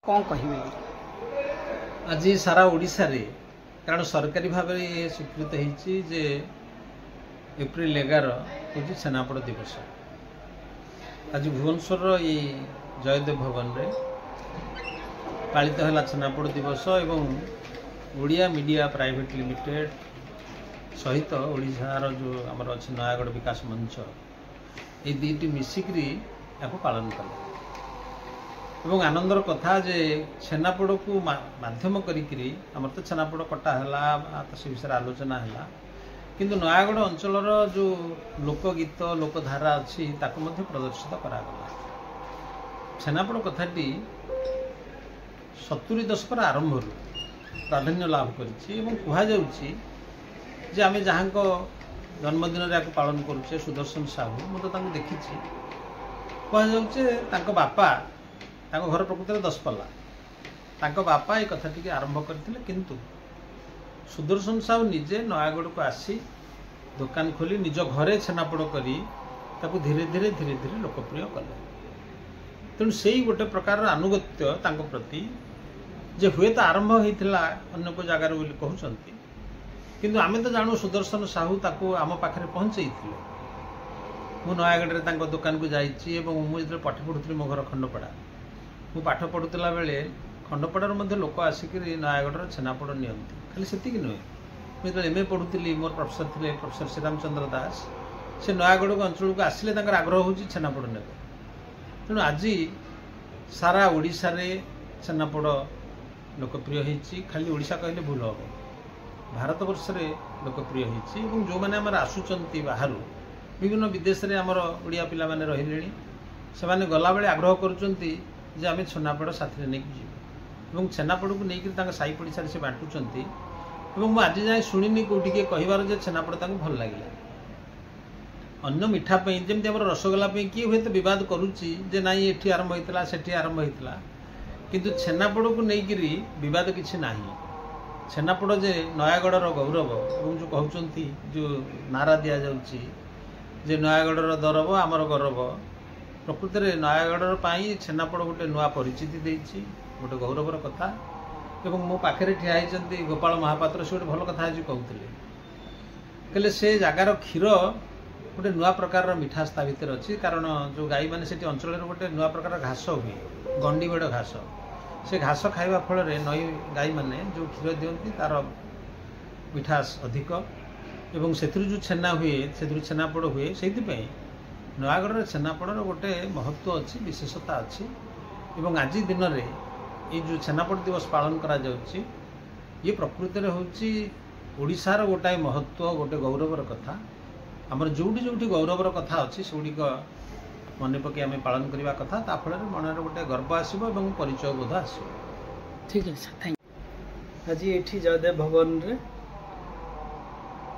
कौन कहिबे आज सारा ओडिशा रे कारण सरकारी भाव में स्वीकृत होती जे एप्रिल 11 हूँ छेनापोड़ दिवस। आज भुवनेश्वर ये जयदेव भवन रे पालित है छेनापोड़ दिवस एवं ओडिया मीडिया प्राइवेट लिमिटेड सहित ओडिशार जो आमर अच्छे नयागढ़ विकास मंच ये दुईटी मिसिकी या पालन कले एवं आनंदर कथा जे छेनापोड़ को माध्यम करी आमर तो छेनापोड़ कटा है तो से विषय आलोचना है किंतु नयागढ़ अंचल जो लोकगीत लोकधारा अच्छी ताको प्रदर्शित करागला। छेनापोड़ कथाटी 70 दशक आरंभ प्राधान्य लाभ करुच्ची जे आम जहाँ जन्मदिन पालन करुचे सुदर्शन साहू मुझे देखी कहुचे बापा घर प्रकृत में 10 पल्ला बापा ये कथाटी आरंभ करते किंतु सुदर्शन साहू निजे नयागढ़ को आसी दुकान खोली निज घरे छेनापोड़ करी ताकू धीरे धीरे धीरे धीरे लोकप्रिय कले। तेणु से गोटे प्रकार आनुगत्य तांको प्रति जे हुए तो आरंभ होता अन्य को जगार कहते किंतु आमे तो जानू सुदर्शन साहू ताकू आम पाखे पहुँचे मु नयागढ़ में दुकान को जाइए मुझे पाठ पढ़ुली मो घर खंडपड़ा मु पाठ पढ़ुला बेले खंडपड़ार लोक आसिक नयागढ़ छेनापोड़ नियंती खाली से नुहे मुझे एमए पढ़ुली मोर प्रोफेसर थे प्रोफेसर श्रीरामचंद्र दास से नयागढ़ अंचल को आसिले आग्रह हो छेनापोड़ ने। तेणु आज सारा ओडिशा रे छेनापोड़ लोकप्रिय होती खाली ओडिशा कहले भूल हम भारत वर्ष रे लोकप्रिय होती जो मैंने आमर आसुचंती बाहर विभिन्न विदेश रे आमर ओडिया पिला माने रहिले से माने गला बेले आग्रह करुचंती जे आमे छेनापोड़ साथी नहीं जीव छेनापोड़ को लेकर साई पड़िशा से बांटुंट आज जाए शुणी कौटी किए कहार छेनापोड़ भल लगे अन्न मिठापी जमी आम रसगोला किए हुए तो बद करुच्ची ना ये आरंभ होता से आरंभ होता किंतु छेनापोड़ को लेकर बद किसी ना छेनापोड़ जे नयागढ़ गौरव और जो कहते जो नारा दि जाए नयागढ़ दरब आमर गौरव प्रकृत में नयागढ़ छेनापोड़ गोटे नुआ परिचिति देती गोटे गौरवर कथा एवं मो पाखे ठिया होती गोपाल महापात्र से गोटे भल कथा आज कहते कहले से जगार क्षीर गोटे नुआ प्रकार मिठा ता भर अच्छी कारण जो गाई मैंने से अंचल गोटे नुआ प्रकार घास हुए गंडी बेड़ घास से घास खाइबा फल नई गाई मैंने जो क्षीर दिखती तार मिठास अधिक एवं से जो छेना हुए से छेनापोड़ हुए से नयागढ़ छेनापोड़ गोटे महत्व अच्छी विशेषता अच्छी एवं आज दिन में ये जो छेनापोड़ दिवस पालन करा जाउची ये प्रकृति में हूँ ओडिशार गोटाए महत्व गोटे गौरवर कथा आमर जोटी जोटी गौरवर कथा अच्छी से मन पकई आम पालन करने कथा ताफल मन में गोटे गर्व आसो और परिचय बोध आसो। ठीक है सर थैंक आज ये जयदेव भवन रे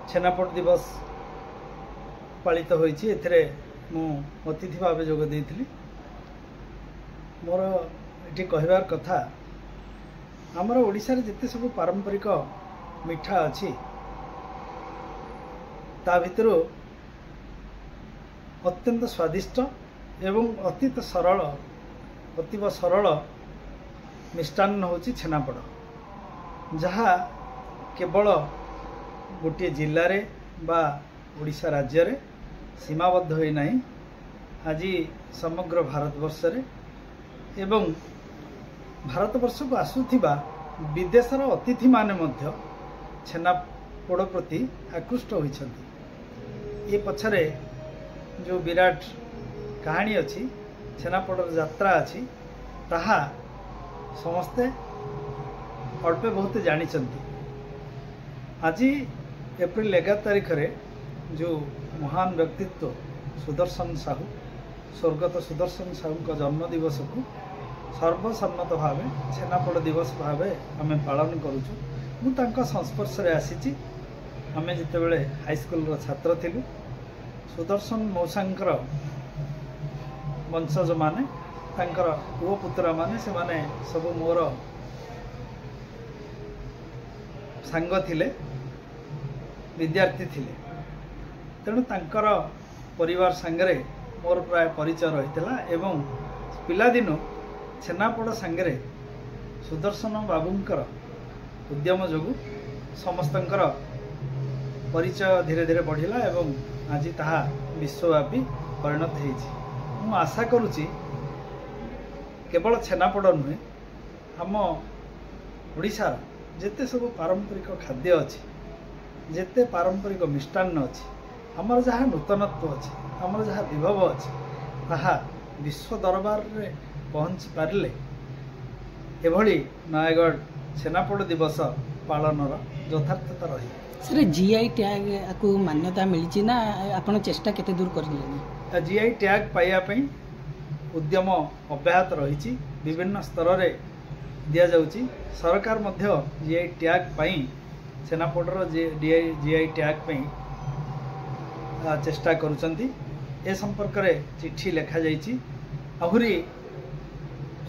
छेनापोड़ दिवस पालित होइछि एथिरे मु अतिथि भाव जोग देइथिली। मोर ये कहबार कथा आमर ओडिशा रे जिते सब पारंपरिक मिठा अच्छी ता भितर अत्यंत स्वादिष्ट एवं अतीत सरल अतीव सरल मिष्टान्न होची छेनापोड़ जहाँ केवल गोटे जिले रे बा ओडिशा राज्य रे सीमाबद्ध होई नहीं आज समग्र भारतवर्ष रे एवं भारतवर्ष को आसुथिबा विदेशर अतिथि माने मध्य छेनापोड़ प्रति आकृष्ट होइछन्ति। ये पछरे जो विराट कहानी अच्छी छेनापोड़ यात्रा अच्छी ताहा समस्ते अल्पे बहुत जानिछन्ति। आज एप्रिल 11 तारीख रे जो महान व्यक्तित्व सुदर्शन साहू स्वर्गत सुदर्शन साहू का जन्म दिवस को सर्वसम्मत भाव छेनापोड़ दिवस भाव आम पालन करुँ संस्पर्श आसी आम जिते हाईस्कल छात्र थिलु सुदर्शन मौसांकर वंशज माने पुओ पुत्रा माने से माने सब मोर सांग थिले विद्यार्थी थिले तेणु तांकर परिवार सांगरे मोर प्राय परिचय रही एवं पिलादिन छेनापोड़ सांगरे सुदर्शन बाबूंकर उद्यम जोगु समस्तंकर परिचय धीरे धीरे बढ़िला एवं आज ताहा विश्वव्यापी परिणत हो। आशा करुच्ची केवल छेनापोड़ नुहे आम ओडिशार जेते सब पारंपरिक खाद्य अच्छी जेते पारंपरिक मिष्टान्न अच्छी आमर जहाँ नूतनत्व अच्छी आमर जहाँ विभव अच्छी ताहा विश्व दरबार रे पहुँची पारे एभली नयगढ़ छेनापोड़ दिवस पालन यथार्थता रही। सर जीआई टैग को मान्यता मिली ना आपण चेष्टा केते दूर कर जीआई टैग पाइबापी उद्यम अब्याहत रही विभिन्न स्तर रे दिया जाउची। सरकार मध्य जीआई टैग पाई छेनापोड़र जीआई टैग पाई चेष्टा करुचंती। ए संपर्क रे चिट्ठी लेखा जाइची आहुरी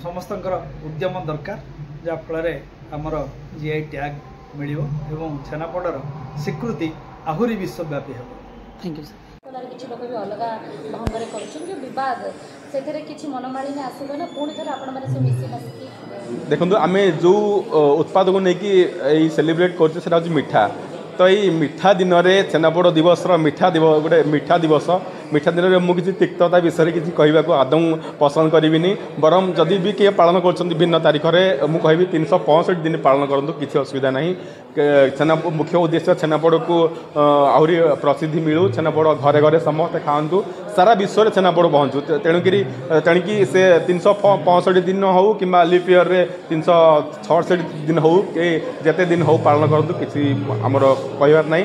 समस्तंकर उद्यम दरकार जा फल आमर जीआई टैग मिलिबो एवं छेनापोड़र स्वीकृति आहुरी विश्वव्यापी हो। Thank you sir. किसी लोग भी अलग ढंग से कर विवाद से किसी मनमालिन्य आसो ना पुणी थे आप मिसी देखो आम जो उत्पाद को लेकिन सेलिब्रेट कर मिठा तो ये मिठा दिन में छेनापोड़ दिवस गोटे मिठा दिवस मिठा दिन में मुझे तिक्तता विषय किसी कहवाक आदौ पसंद करी बरम जदि भी किए पालन कर भिन्न तारीख में मुझे कहि 365 दिन पालन करूँ किसी असुविधा नहीं। छेना मुख्य उद्देश्य छेनापोड़ को आहरी प्रसिद्धि मिलू छेनापोड़ घरे घरे समस्ते खातु सारा विश्व में छेनापोड़ पहुँचू तेणुकी से 365 दिन हो कि लीप ईयर रे 366 दिन हो कि जेते दिन हो पालन करूँ किसी आमर कहबार नहीं।